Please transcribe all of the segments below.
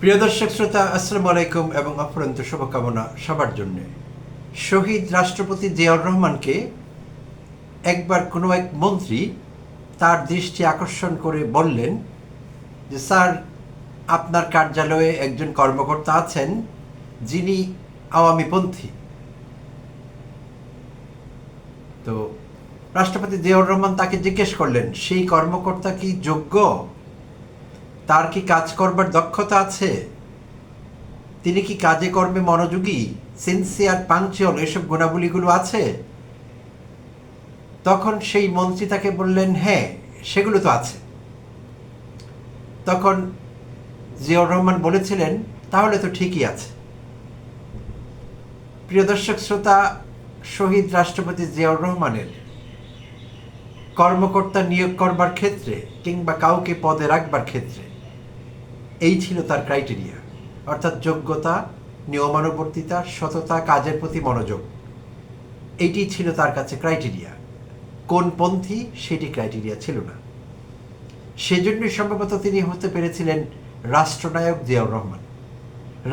প্রিয় দর্শক শ্রোতা, আসসালামু আলাইকুম এবং অফুরন্ত শুভকামনা সবার জন্য। শহীদ রাষ্ট্রপতি জিয়াউর রহমানকে একবার কোনো এক মন্ত্রী তার দৃষ্টি আকর্ষণ করে বললেন যে, স্যার, আপনার কার্যালয়ে একজন কর্মকর্তা আছেন যিনি আওয়ামীপন্থী। তো রাষ্ট্রপতি জিয়াউর রহমান তাকে জিজ্ঞেস করলেন, সেই কর্মকর্তা কি যোগ্য? তার কি কাজ করবার দক্ষতা আছে? তিনি কি কাজে কর্মে মনোযোগী, সিনসিয়ার, পাংচুয়াল, এসব গুণাবলীগুলো আছে? তখন সেই মন্ত্রী তাকে বললেন, হ্যাঁ, সেগুলো তো আছে। তখন জিয়াউর রহমান বলেছিলেন, তাহলে তো ঠিকই আছে। প্রিয় দর্শক শ্রোতা, শহীদ রাষ্ট্রপতি জিয়াউর রহমানের কর্মকর্তা নিয়োগ করবার ক্ষেত্রে কিংবা কাউকে পদে রাখবার ক্ষেত্রে এই ছিল তার ক্রাইটেরিয়া, অর্থাৎ যোগ্যতা, নিয়মানুবর্তিতা, সততা, কাজের প্রতি মনোযোগ। এইটি ছিল তার কাছে ক্রাইটেরিয়া। কোন পন্থী সেটি ক্রাইটেরিয়া ছিল না। সেজন্যই সম্ভবত তিনি হতে পেরেছিলেন রাষ্ট্রনায়ক জিয়াউর রহমান।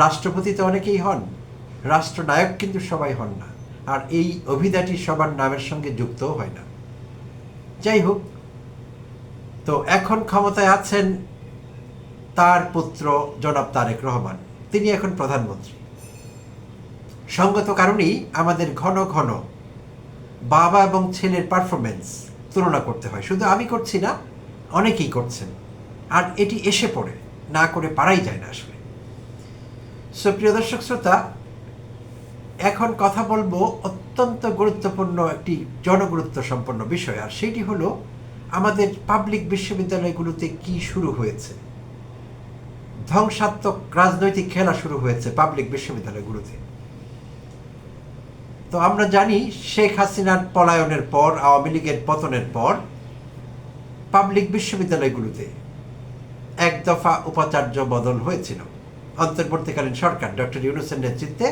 রাষ্ট্রপতি তো অনেকেই হন, রাষ্ট্রনায়ক কিন্তু সবাই হন না, আর এই অভিধাটি সবার নামের সঙ্গে যুক্তও হয় না। যাই হোক, তো এখন ক্ষমতায় আছেন তার পুত্র জনাব তারেক রহমান। তিনি এখন প্রধানমন্ত্রী। সঙ্গত কারণেই আমাদের ঘন ঘন বাবা এবং ছেলের পারফরমেন্স তুলনা করতে হয়। শুধু আমি করছি না, অনেকেই করছেন, আর এটি এসে পড়ে, না করে পারাই যায় না আসলে। প্রিয় দর্শক শ্রোতা, এখন কথা বলবো অত্যন্ত গুরুত্বপূর্ণ একটি জনগুরুত্ব সম্পন্ন বিষয়, আর সেটি হলো আমাদের পাবলিক বিশ্ববিদ্যালয়গুলোতে কি শুরু হয়েছে। ধ্বংসাত্মক রাজনৈতিক খেলা শুরু হয়েছে পাবলিক বিশ্ববিদ্যালয়গুলোতে। তো আমরা জানি, শেখ হাসিনার পলায়নের পর, আওয়ামী লীগের পতনের পর পাবলিক বিশ্ববিদ্যালয়গুলোতে এক দফা উপাচার্য বদল হয়েছিল। অন্তর্বর্তীকালীন সরকার ডক্টর ইউনূসের নেতৃত্বে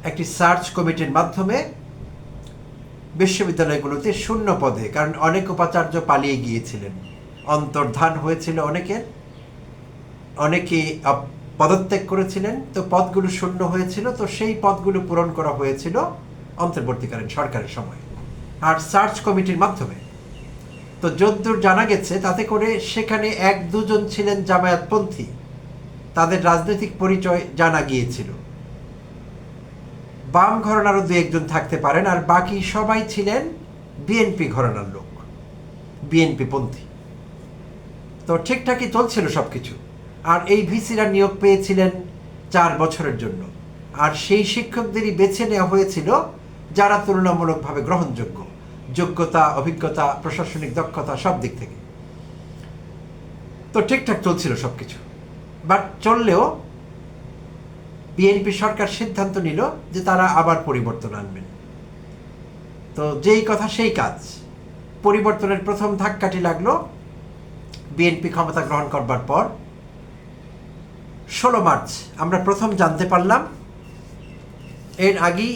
একটি সার্চ কমিটির মাধ্যমে বিশ্ববিদ্যালয়গুলোতে শূন্য পদে, কারণ অনেক উপাচার্য পালিয়ে গিয়েছিলেন, অন্তর্ধান হয়েছিল অনেকের, অনেকে পদত্যাগ করেছিলেন, তো পদগুলো শূন্য হয়েছিল। তো সেই পদগুলো পূরণ করা হয়েছিল অন্তর্বর্তীকালীন সরকারের সময় আর সার্চ কমিটির মাধ্যমে। তো যদ্দূর জানা গেছে, তাতে করে সেখানে এক দুজন ছিলেন জামায়াতপন্থী, তাদের রাজনৈতিক পরিচয় জানা গিয়েছিল। বাম ঘরানারও দু একজন থাকতে পারেন, আর বাকি সবাই ছিলেন বিএনপি ঘরানার লোক, বিএনপি পন্থী। তো ঠিকঠাকই চলছিল সব কিছু। আর এই ভিসিরা নিয়োগ পেয়েছিলেন 4 বছরের জন্য, আর সেই শিক্ষকদেরই বেছে নেওয়া হয়েছিল যারা তুলনামূলকভাবে গ্রহণযোগ্য, যোগ্যতা, অভিজ্ঞতা, প্রশাসনিক দক্ষতা সব দিক থেকে। তো ঠিকঠাক চলছিল সব কিছু। বাট চললেও বিএনপি সরকার সিদ্ধান্ত নিল যে তারা আবার পরিবর্তন আনবেন। তো যেই কথা সেই কাজ। পরিবর্তনের প্রথম ধাক্কাটি লাগলো বিএনপি ক্ষমতা গ্রহণ করবার পর 16 মার্চ আমরা প্রথম জানতে পারলাম। এর আগেই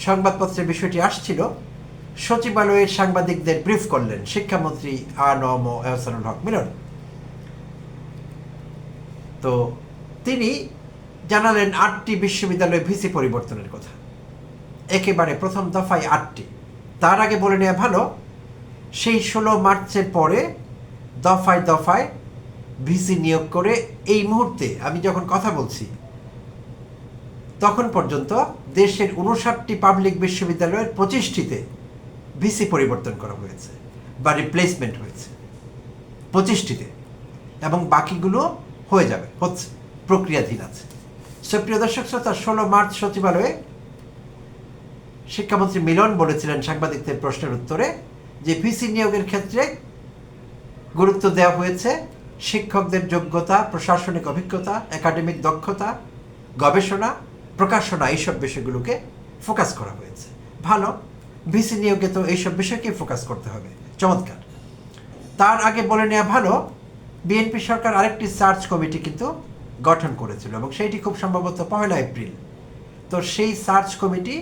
সংবাদপত্রে বিষয়টি আসছিল। সচিবালয়ের সাংবাদিকদের ব্রিফ করলেন শিক্ষামন্ত্রী আ.ন.ম এহসানুল হক মিলন। তো তিনি জানালেন 8টি বিশ্ববিদ্যালয়ে ভিসি পরিবর্তনের কথা, একেবারে প্রথম দফায় 8টি। তার আগে বলে নেওয়া ভালো, সেই 16 মার্চের পরে দফায় দফায় ভিসি নিয়োগ করে এই মুহূর্তে আমি যখন কথা বলছি তখন পর্যন্ত দেশের 59টি পাবলিক বিশ্ববিদ্যালয়ের 25টিতে ভিসি পরিবর্তন করা হয়েছে বা রিপ্লেসমেন্ট হয়েছে 25টিতে, এবং বাকিগুলো হয়ে যাবে, হচ্ছে, প্রক্রিয়াধীন আছে। প্রিয় দর্শক শ্রোতা, 16 মার্চ সচিবালয়ে শিক্ষামন্ত্রী মিলন বলেছিলেন সাংবাদিকদের প্রশ্নের উত্তরে যে ভিসি নিয়োগের ক্ষেত্রে গুরুত্ব দেওয়া হয়েছে শিক্ষকদের যোগ্যতা, প্রশাসনিক অভিজ্ঞতা, একাডেমিক দক্ষতা, গবেষণা, প্রকাশনা, এইসব বিষয়গুলোকে ফোকাস করা হয়েছে। ভালো, ভিসি নিয়োগে তো এইসব বিষয়কে ফোকাস করতে হবে, চমৎকার। তার আগে বলে নেওয়া ভালো, বিএনপি সরকার আরেকটি সার্চ কমিটি কিন্তু গঠন করেছিল, এবং সেইটি খুব সম্ভবত 1 এপ্রিল। তো সেই সার্চ কমিটি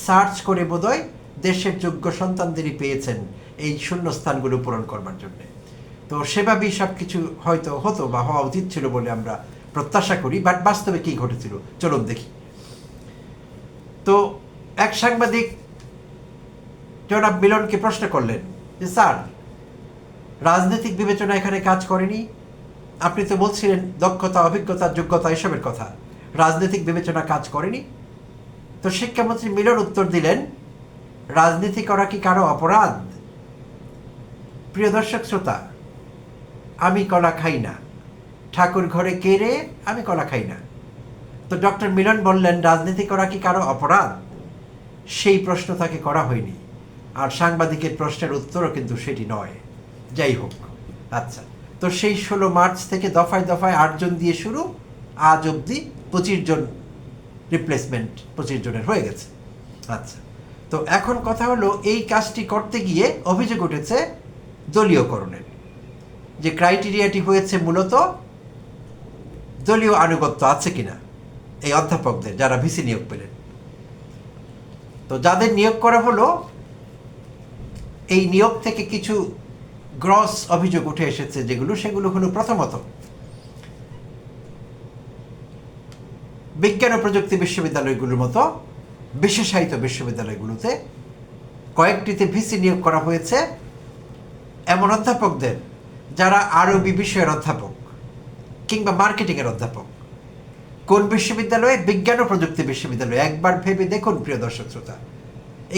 সার্চ করে বোধহয় দেশের যোগ্য সন্তানদেরই পেয়েছেন এই শূন্যস্থানগুলো পূরণ করবার জন্য। তো সেভাবেই সব কিছু হয়তো হতো বা হওয়া উচিত ছিল বলে আমরা প্রত্যাশা করি, বাট বাস্তবে কি ঘটেছিল চলুন দেখি। তো এক সাংবাদিক জনাব মিলনকে প্রশ্ন করলেন যে স্যার, রাজনৈতিক বিবেচনা এখানে কাজ করেনি? আপনি তো বলছিলেন দক্ষতা, অভিজ্ঞতা, যোগ্যতা এসবের কথা, রাজনৈতিক বিবেচনা কাজ করেনি? তো শিক্ষামন্ত্রী মিলন উত্তর দিলেন, রাজনীতি করা কি কারো অপরাধ? প্রিয় দর্শক শ্রোতা, আমি কলা খাই না, ঠাকুর ঘরে কেড়ে আমি কলা খাই না। তো ডক্টর মিলন বললেন, রাজনীতি করা কি কারো অপরাধ? সেই প্রশ্ন তাকে করা হয়নি, আর সাংবাদিকের প্রশ্নের উত্তরও কিন্তু সেটি নয়। যাই হোক, আচ্ছা, তো সেই 16 মার্চ থেকে দফায় দফায় 8 জন দিয়ে শুরু, আজ অবধি 25 জন রিপ্লেসমেন্ট 25 জনের হয়ে গেছে। আচ্ছা, তো এখন কথা হলো, এই কাজটি করতে গিয়ে অভিযোগ উঠেছে দলীয়করণের, যে ক্রাইটেরিয়াটি হয়েছে মূলত দলীয় আনুগত্য আছে কিনা এই অধ্যাপকদের যারা ভিসি নিয়োগ পেলেন। তো যাদের নিয়োগ করা হলো, এই নিয়োগ থেকে কিছু গ্রস অভিযোগ উঠে এসেছে, সেগুলো হলো, প্রথমত, বিজ্ঞান ও প্রযুক্তি বিশ্ববিদ্যালয়গুলোর মতো বিশেষায়িত বিশ্ববিদ্যালয়গুলোতে কয়েকটিতে ভিসি নিয়োগ করা হয়েছে এমন অধ্যাপকদের যারা আরবি বিষয়ের অধ্যাপক কিংবা মার্কেটিংয়ের অধ্যাপক। কোন বিশ্ববিদ্যালয়ে? বিজ্ঞান ও প্রযুক্তি বিশ্ববিদ্যালয়। একবার ভেবে দেখুন প্রিয় দর্শক শ্রোতা,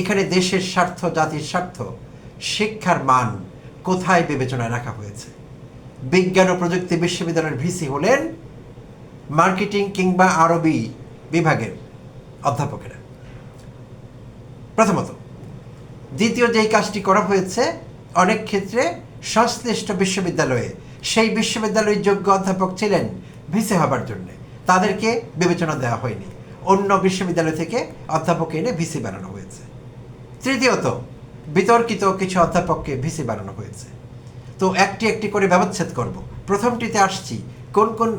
এখানে দেশের স্বার্থ, জাতির স্বার্থ, শিক্ষার মান কোথায় বিবেচনায় রাখা হয়েছে? বিজ্ঞান ও প্রযুক্তি বিশ্ববিদ্যালয়ের ভিসি হলেন মার্কেটিং কিংবা আরবি বিভাগের অধ্যাপকেরা, প্রথমত। দ্বিতীয়, যেই কাজটি করা হয়েছে, অনেক ক্ষেত্রে সংশ্লিষ্ট বিশ্ববিদ্যালয়ে সেই বিশ্ববিদ্যালয়ের যোগ্য অধ্যাপক ছিলেন ভিসি হবার জন্য, তাদেরকে বিবেচনা দেওয়া হয়নি, অন্য বিশ্ববিদ্যালয় থেকে অধ্যাপক এনে ভিসি বানানো হয়েছে। তৃতীয়ত, বিতর্কিত কিছু অধ্যাপককে ভিসি বানানো হয়েছে। তো একটি একটি করে ব্যবচ্ছেদ করব। প্রথমটিতে আসছি, কোন কোন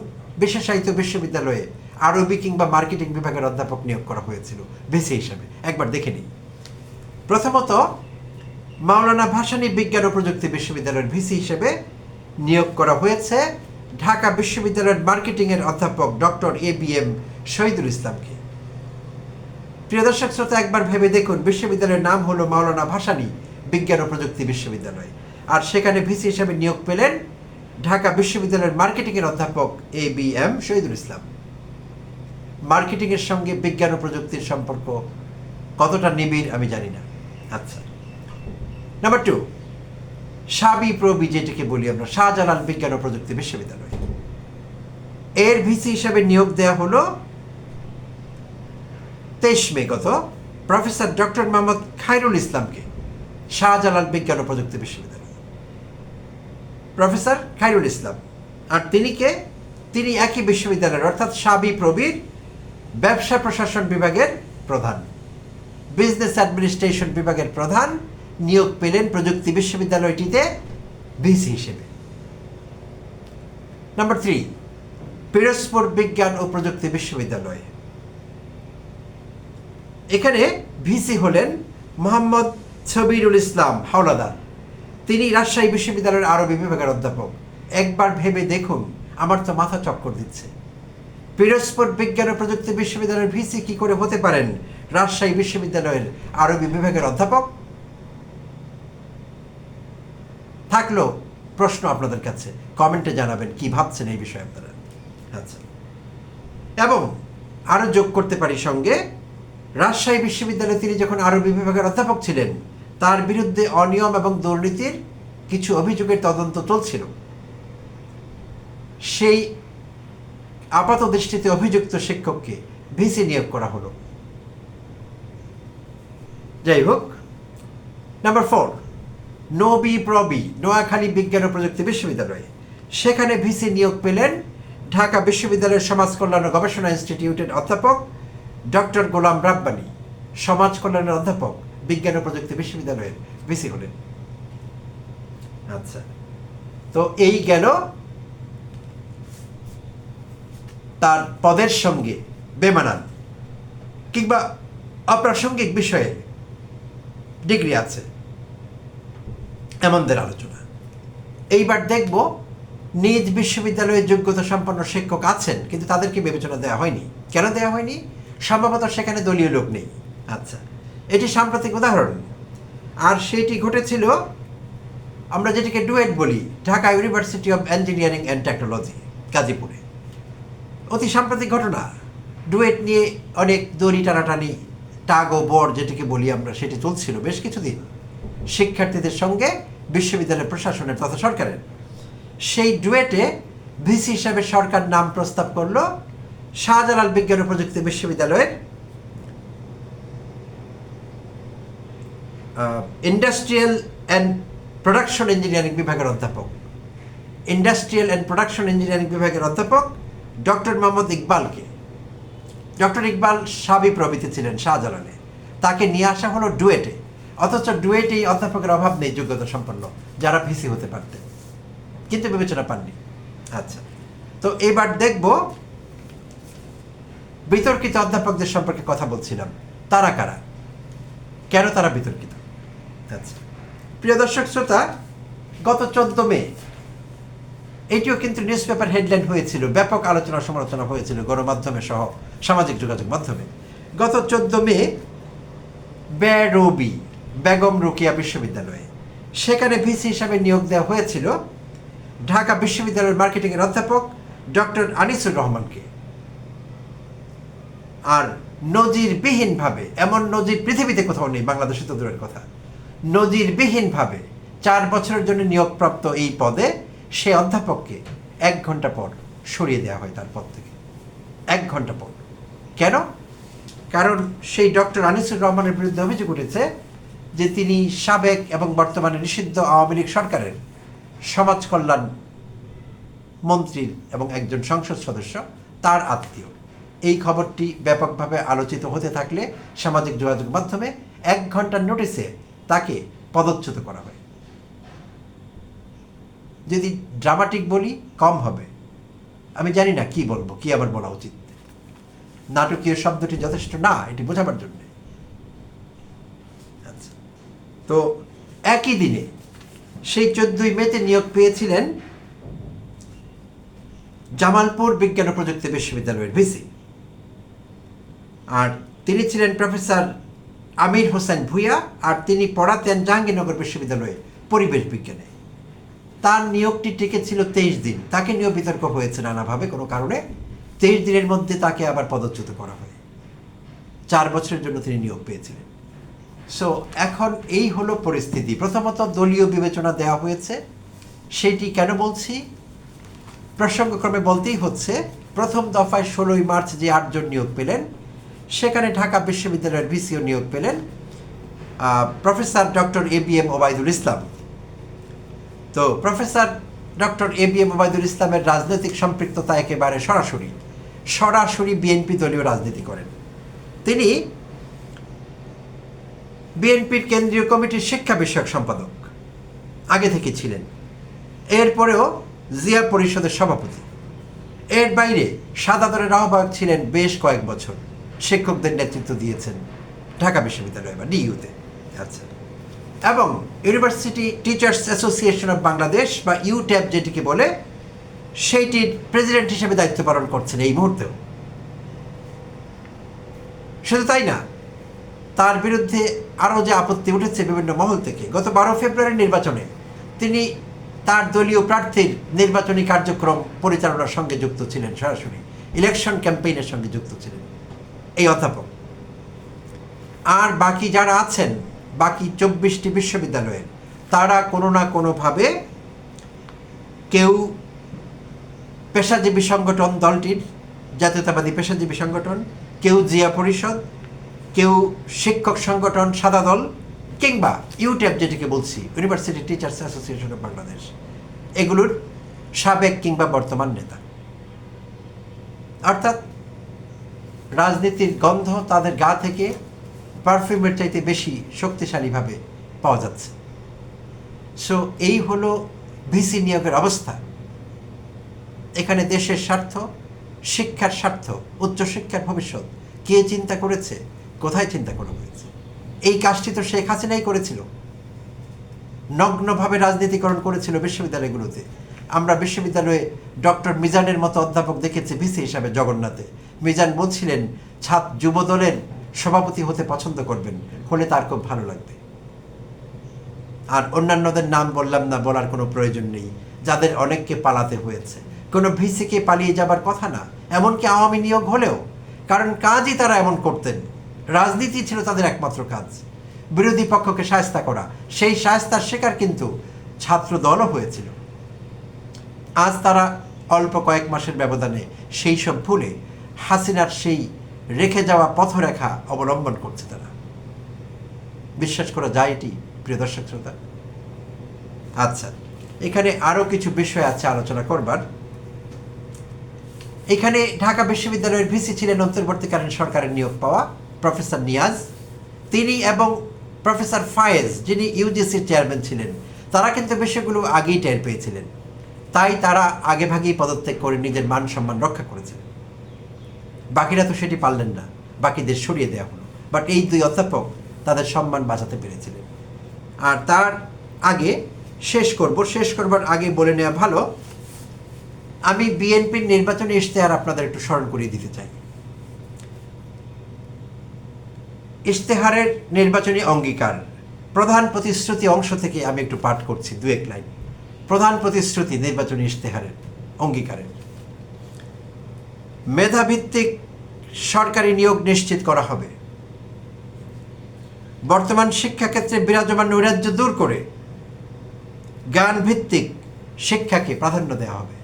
বিশেষায়িত বিশ্ববিদ্যালয়ে আরবি কিংবা মার্কেটিং বিভাগের অধ্যাপক নিয়োগ করা হয়েছিল ভিসি হিসাবে, একবার দেখে নিই। প্রথমত, মাওলানা ভাসানী বিজ্ঞান ও প্রযুক্তি বিশ্ববিদ্যালয়ের ভিসি হিসেবে নিয়োগ করা হয়েছে ঢাকা বিশ্ববিদ্যালয়ের মার্কেটিংয়ের অধ্যাপক ডক্টর ABM শহীদুল ইসলামকে। প্রিয় দর্শক শ্রোতা, একবার ভেবে দেখুন, বিশ্ববিদ্যালয়ের নাম হলো মাওলানা ভাসানী বিজ্ঞান ও প্রযুক্তি বিশ্ববিদ্যালয়, আর সেখানে ভিসি হিসেবে নিয়োগ পেলেন ঢাকা বিশ্ববিদ্যালয়ের মার্কেটিংয়ের অধ্যাপক ABM শহীদুল ইসলাম। মার্কেটিংয়ের সঙ্গে বিজ্ঞান ও প্রযুক্তির সম্পর্ক কতটা নিবিড় আমি জানি না। আচ্ছা, নাম্বার 2, শাবি প্রবি, যেটাকে বলি আমরা, শাহজালাল বিজ্ঞান ও প্রযুক্তি বিশ্ববিদ্যালয়, এর ভিসি হিসেবে নিয়োগ দেওয়া হলো 23 মে গত প্রফেসর ডক্টর মোহাম্মদ খায়রুল ইসলামকে, শাহজালাল বিজ্ঞান ও প্রযুক্তি বিশ্ববিদ্যালয়, প্রফেসর খায়রুল ইসলাম। আর তিনি একই বিশ্ববিদ্যালয়ের, অর্থাৎ শাবি প্রবির ব্যবসা প্রশাসন বিভাগের প্রধান, বিজনেস অ্যাডমিনিস্ট্রেশন বিভাগের প্রধান, নিয়োগ পেলেন প্রযুক্তি বিশ্ববিদ্যালয়টিতে ভিসি হিসেবে। নাম্বার 3, পিরোজপুর বিজ্ঞান ও প্রযুক্তি বিশ্ববিদ্যালয়, এখানে ভিসি হলেন মোহাম্মদ ছবিরুল ইসলাম হাওলাদার, তিনি রাজশাহী বিশ্ববিদ্যালয়ের আরবি বিভাগের অধ্যাপক। একবার ভেবে দেখুন, আমার তো মাথা চক্কর দিচ্ছে, পিরোজপুর বিজ্ঞান ও প্রযুক্তি বিশ্ববিদ্যালয়ের ভিসি কি করে হতে পারেন রাজশাহী বিশ্ববিদ্যালয়ের আরবি বিভাগের অধ্যাপক? থাকলো প্রশ্ন আপনাদের কাছে, কমেন্টে জানাবেন কি ভাবছেন এই বিষয়ে আপনারা। আচ্ছা, এবং আরো যোগ করতে পারি সঙ্গে, রাজশাহী বিশ্ববিদ্যালয়ে তিনি যখন আরবি বিভাগের অধ্যাপক ছিলেন, তার বিরুদ্ধে অনিয়ম এবং দুর্নীতির কিছু অভিযোগের তদন্ত চলছিল। সেই আপাত দৃষ্টিতে অভিযুক্ত শিক্ষককে ভিসি নিয়োগ করা হলো। যাই হোক, নাম্বার 4, নবী প্রবি নোয়াখালী বিজ্ঞান ও প্রযুক্তি বিশ্ববিদ্যালয়, সেখানে ভিসি নিয়োগ পেলেন ঢাকা বিশ্ববিদ্যালয়ের সমাজ কল্যাণ ও গবেষণা ইনস্টিটিউটের অধ্যাপক ডক্টর গোলাম রাব্বানী, সমাজ কল্যাণের অধ্যাপক, বিজ্ঞান ও প্রযুক্তি বিশ্ববিদ্যালয়ের ভিসি হলেন। আচ্ছা, তো এই গেল তার পদের সঙ্গে বেমানান কিংবা অপ্রাসঙ্গিক বিষয়ে ডিগ্রি আছে এমনদের আলোচনা। এইবার দেখব নিজ বিশ্ববিদ্যালয়ের যোগ্যতা সম্পন্ন শিক্ষক আছেন, কিন্তু তাদেরকে বিবেচনা দেওয়া হয়নি। কেন দেওয়া হয়নি? সম্ভবত সেখানে দলীয় লোক নেই। আচ্ছা, এটি সাম্প্রতিক উদাহরণ, আর সেটি ঘটেছিল আমরা যেটিকে ডুয়েট বলি, Dhaka university of engineering and technology, গাজীপুরে। অতি সাম্প্রতিক ঘটনা। ডুয়েট নিয়ে অনেক দড়ি টানাটানি, টাগ ও বর যেটিকে বলি আমরা, সেটি চলছিল বেশ কিছুদিন শিক্ষার্থীদের সঙ্গে বিশ্ববিদ্যালয় প্রশাসনের তথা সরকারের। সেই ডুয়েটে ভিসি হিসাবে সরকার নাম প্রস্তাব করলো শাহজালাল বিজ্ঞান ও প্রযুক্তি বিশ্ববিদ্যালয়ের ইন্ডাস্ট্রিয়াল অ্যান্ড প্রোডাকশন ইঞ্জিনিয়ারিং বিভাগের অধ্যাপক, ইন্ডাস্ট্রিয়াল অ্যান্ড প্রোডাকশন ইঞ্জিনিয়ারিং বিভাগের অধ্যাপক ডক্টর মোহাম্মদ ইকবালকে। ডক্টর ইকবাল সাবি প্রভৃতি ছিলেন শাহজালালে, তাকে নিয়ে আসা হলো ডুয়েটে। অথচ ডুয়েটে এই অধ্যাপকের অভাব নেই যোগ্যতা সম্পন্ন যারা ভিসি হতে পারতেন, কিন্তু বিবেচনা পাননি। আচ্ছা, তো এবার দেখব বিতর্কিত অধ্যাপকদের সম্পর্কে কথা বলছিলাম, তারা কারা, কেন তারা বিতর্কিত। আচ্ছা, প্রিয় দর্শক শ্রোতা, গত 14 মে এটিও কিন্তু নিউজ পেপার হেডলাইন হয়েছিল, ব্যাপক আলোচনা সমালোচনা হয়েছিল গণমাধ্যমে সহ সামাজিক যোগাযোগ মাধ্যমে। গত 14 মে বেগম রোকেয়া বিশ্ববিদ্যালয়ে, সেখানে ভিসি হিসাবে নিয়োগ দেওয়া হয়েছিল ঢাকা বিশ্ববিদ্যালয়ের মার্কেটিংয়ের অধ্যাপক ডক্টর আনিসুর রহমানকে। আর নজিরবিহীনভাবে, এমন নজির পৃথিবীতে কোথাও নেই, বাংলাদেশে তো দূরের কথা, নজিরবিহীনভাবে 4 বছরের জন্য নিয়োগপ্রাপ্ত এই পদে সে অধ্যাপককে 1 ঘন্টা পর সরিয়ে দেওয়া হয় তার পদ থেকে। 1 ঘন্টা পর। কেন? কারণ সেই ডক্টর আনিসুর রহমানের বিরুদ্ধে অভিযোগ উঠেছে যে তিনি সাবেক এবং বর্তমানে নিষিদ্ধ আওয়ামী লীগ সরকারের সমাজ কল্যাণ মন্ত্রীর এবং একজন সংসদ সদস্য, তার আত্মীয়। এই খবরটি ব্যাপকভাবে আলোচিত হতে থাকলে সামাজিক যোগাযোগ মাধ্যমে 1 ঘন্টার নোটিসে তাকে পদচ্যুত করা হয়। যদি ড্রামাটিক বলি কম হবে, আমি জানি না কি বলবো, কি আবার বলা উচিত। নাটকীয় শব্দটি যথেষ্ট না এটি বোঝাবার জন্য। আচ্ছা, তো একই দিনে সেই 14 মেতে নিয়োগ পেয়েছিলেন জামালপুর বিজ্ঞান ও প্রযুক্তি বিশ্ববিদ্যালয়ের ভিসি, আর তিনি ছিলেন প্রফেসর আমির হোসেন ভূঁইয়া, আর তিনি পড়াতেন জাহাঙ্গীরনগর বিশ্ববিদ্যালয়ে পরিবেশ বিজ্ঞানে। তার নিয়োগটি টিকেছিল 23 দিন। তাকে নিয়েও বিতর্ক হয়েছে নানাভাবে, কোনো কারণে 23 দিনের মধ্যে তাকে আবার পদচ্যুত করা হয়। 4 বছরের জন্য তিনি নিয়োগ পেয়েছিলেন। সো এখন এই হলো পরিস্থিতি। প্রথমত দলীয় বিবেচনা দেওয়া হয়েছে, সেটি কেন বলছি, প্রসঙ্গক্রমে বলতেই হচ্ছে। প্রথম দফায় 16 মার্চ যে 8 জন নিয়োগ পেলেন, সেখানে ঢাকা বিশ্ববিদ্যালয়ের ভিসিও নিয়োগ পেলেন প্রফেসর ডক্টর ABM ওবায়দুল ইসলাম। তো প্রফেসর ডক্টর ABM ওবায়দুল ইসলামের রাজনৈতিক সম্পৃক্ততা একেবারে সরাসরি বিএনপি দলীয় রাজনীতি করেন। তিনি বিএনপির কেন্দ্রীয় কমিটির শিক্ষা বিষয়ক সম্পাদক আগে থেকে ছিলেন, এরপরেও জিয়া পরিষদের সভাপতি। এর বাইরে সাদা দলের আহ্বায়ক ছিলেন বেশ কয়েক বছর, শিক্ষকদের নেতৃত্ব দিয়েছেন ঢাকা বিশ্ববিদ্যালয় বা ডিইউতে। আচ্ছা, এবং university teachers association of Bangladesh বা ইউট্যাব যেটিকে বলে, সেইটির প্রেসিডেন্ট হিসেবে দায়িত্ব পালন করছেন এই মুহূর্তেও। শুধু তাই না, তার বিরুদ্ধে আরও যে আপত্তি উঠেছে বিভিন্ন মহল থেকে, গত 12 ফেব্রুয়ারির নির্বাচনে তিনি তার দলীয় প্রার্থীর নির্বাচনী কার্যক্রম পরিচালনার সঙ্গে যুক্ত ছিলেন, সরাসরি ইলেকশন ক্যাম্পেইনের সঙ্গে যুক্ত ছিলেন এই অধ্যাপক। আর বাকি যারা আছেন, বাকি 24টি বিশ্ববিদ্যালয়ের, তারা কোনো না কোনোভাবে কেউ পেশাজীবী সংগঠন দলটির, জাতীয়তাবাদী পেশাজীবী সংগঠন, কেউ জিয়া পরিষদ, কেউ শিক্ষক সংগঠন সাদা দল, কিংবা ইউট্যাব যেটিকে বলছি, university teachers association of Bangladesh, এগুলোর সাবেক কিংবা বর্তমান নেতা। অর্থাৎ রাজনীতির গন্ধ তাদের গা থেকে পারফিউমের চাইতে বেশি শক্তিশালীভাবে পাওয়া যাচ্ছে। সো এই হলো ভিসি নিয়োগের অবস্থা। এখানে দেশের স্বার্থ, শিক্ষার স্বার্থ, উচ্চশিক্ষার ভবিষ্যৎ কে চিন্তা করেছে, কোথায় চিন্তা করা হয়েছে? এই কাজটি তো শেখ হাসিনাই করেছিল, নগ্নভাবে রাজনীতিকরণ করেছিল বিশ্ববিদ্যালয়গুলোতে। আমরা বিশ্ববিদ্যালয়ে ডক্টর মিজানের মতো অধ্যাপক দেখেছি ভিসি হিসাবে জগন্নাথে। মিজান বলছিলেন যুবদলের সভাপতি হতে পছন্দ করবেন, হলে তার খুব ভালো লাগবে। আর অন্যান্যদের নাম বললাম না, বলার কোনো প্রয়োজন নেই, যাদের অনেককে পালাতে হয়েছে। কোনো ভিসিকে পালিয়ে যাবার কথা না, এমনকি আওয়ামী নিয়োগ হলেও, কারণ কাজই তারা এমন করতেন। রাজনীতি ছিল তাদের একমাত্র কাজ, বিরোধী পক্ষকে শায়েস্তা করা। সেই শায়েস্তার শিকার কিন্তু ছাত্র দলও হয়েছিল। আজ তারা অল্প কয়েক মাসের ব্যবধানে সেই সব ভুলে হাসিনার সেই রেখে যাওয়া পথরেখা অবলম্বন করছে তারা। বিশ্বাস করা যায় এটি, প্রিয় দর্শক শ্রোতা? আচ্ছা, এখানে আরও কিছু বিষয় আছে আলোচনা করবার। এখানে ঢাকা বিশ্ববিদ্যালয়ের ভিসি ছিলেন অন্তর্বর্তীকালীন সরকারের নিয়োগ পাওয়া প্রফেসর নিয়াজ। তিনি এবং প্রফেসর ফায়েজ, যিনি ইউজিসির চেয়ারম্যান ছিলেন, তারা কিন্তু বিষয়গুলো আগেই টের পেয়েছিলেন। তাই তারা আগেভাগেই পদত্যাগ করে নিজের মান সম্মান রক্ষা করেছিলেন। বাকিরা তো সেটি পারলেন না, বাকিদের সরিয়ে দেওয়া হলো। বাট এই দুই অধ্যাপক তাদের সম্মান বাঁচাতে পেরেছিলেন। আর তার আগে শেষ করবার আগে বলে নেওয়া ভালো, আমি বিএনপির নির্বাচনী ইশতেহার আপনাদের একটু স্মরণ করিয়ে দিতে চাই। ইশতেহারের নির্বাচনী অঙ্গীকার প্রধান প্রতিশ্রুতি অংশ থেকে আমি একটু পাঠ করছি, দু এক লাইন। প্রধান প্রতিশ্রুতি নির্বাচনী ইশতেহারের অঙ্গীকারের: মেধাভিত্তিক সরকারি নিয়োগ নিশ্চিত করা হবে। বর্তমান শিক্ষাক্ষেত্রে বিরাজমান নৈরাজ্য দূর করে জ্ঞানভিত্তিক শিক্ষাকে প্রাধান্য দেওয়া হবে।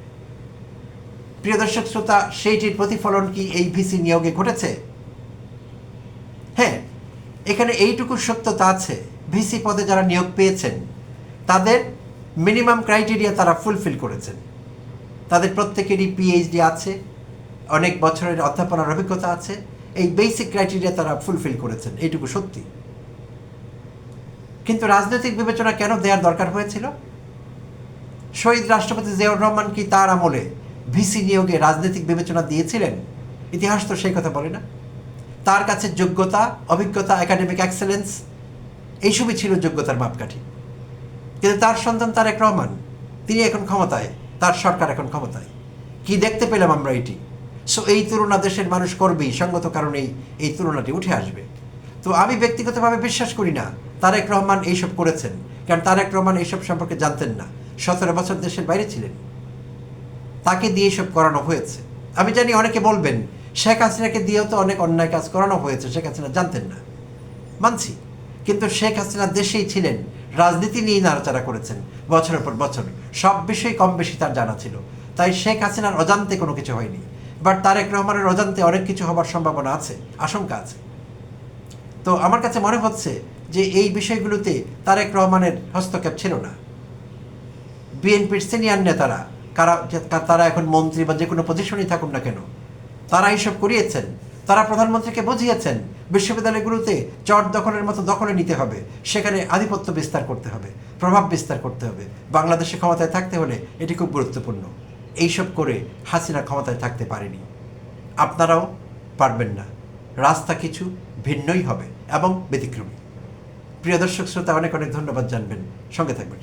প্রিয় দর্শক শ্রোতা, সেইটির প্রতিফলন কি এই ভিসি নিয়োগে ঘটেছে? হ্যাঁ, এখানে এইটুকু সত্যতা আছে, ভিসি পদে যারা নিয়োগ পেয়েছেন তাদের মিনিমাম ক্রাইটেরিয়া তারা ফুলফিল করেছেন। তাদের প্রত্যেকেরই পিএইচডি আছে, অনেক বছরের অধ্যাপনার অভিজ্ঞতা আছে। এই বেসিক ক্রাইটেরিয়া তারা ফুলফিল করেছেন, এইটুকু সত্যি। কিন্তু রাজনৈতিক বিবেচনা কেন দেওয়ার দরকার হয়েছিল? শহীদ রাষ্ট্রপতি জিয়াউর রহমান কি তার আমলে ভিসি নিয়োগে রাজনৈতিক বিবেচনা দিয়েছিলেন? ইতিহাস তো সেই কথা বলে না। তার কাছে যোগ্যতা, অভিজ্ঞতা, একাডেমিক এক্সেলেন্স এইসবই ছিল যোগ্যতার মাপকাঠি। কিন্তু তার সন্তান তারেক রহমান, তিনি এখন ক্ষমতায়, তার সরকার এখন ক্ষমতায়। কি দেখতে পেলাম আমরা এটি? সো এই তুলনা দেশের মানুষ করবেই, সঙ্গত কারণেই এই তুলনাটি উঠে আসবে। তো আমি ব্যক্তিগতভাবে বিশ্বাস করি না তারেক রহমান এইসব করেছেন, কারণ তারেক রহমান এইসব সম্পর্কে জানতেন না। 17 বছর দেশের বাইরে ছিলেন, তাকে দিয়ে এসব করানো হয়েছে। আমি জানি অনেকে বলবেন শেখ হাসিনাকে দিয়েও তো অনেক অন্যায় কাজ করানো হয়েছে, শেখ হাসিনা জানতেন না, মানছি। কিন্তু শেখ হাসিনা দেশেই ছিলেন, রাজনীতি নিয়ে নাড়াচাড়া করেছেন বছরের পর বছর, সব বিষয়ে কম বেশি তার জানা ছিল। তাই শেখ হাসিনার অজান্তে কোনো কিছু হয়নি। বাট তারেক রহমানের অজান্তে অনেক কিছু হবার সম্ভাবনা আছে, আশঙ্কা আছে। তো আমার কাছে মনে হচ্ছে যে এই বিষয়গুলোতে তারেক রহমানের হস্তক্ষেপ ছিল না। বিএনপির সিনিয়র নেতারা, তারা এখন মন্ত্রী বা যে কোনো পজিশনেই থাকুন না কেন, তারা এইসব করিয়েছেন। তারা প্রধানমন্ত্রীকে বুঝিয়েছেন বিশ্ববিদ্যালয়গুলোতে চট দখলের মতো দখলে নিতে হবে, সেখানে আধিপত্য বিস্তার করতে হবে, প্রভাব বিস্তার করতে হবে। বাংলাদেশে ক্ষমতায় থাকতে হলে এটি খুব গুরুত্বপূর্ণ। এইসব করে হাসিনা ক্ষমতায় থাকতে পারেনি, আপনারাও পারবেন না। রাস্তা কিছু ভিন্নই হবে এবং ব্যতিক্রমী। প্রিয় দর্শক শ্রোতা, অনেক অনেক ধন্যবাদ জানবেন, সঙ্গে থাকবেন।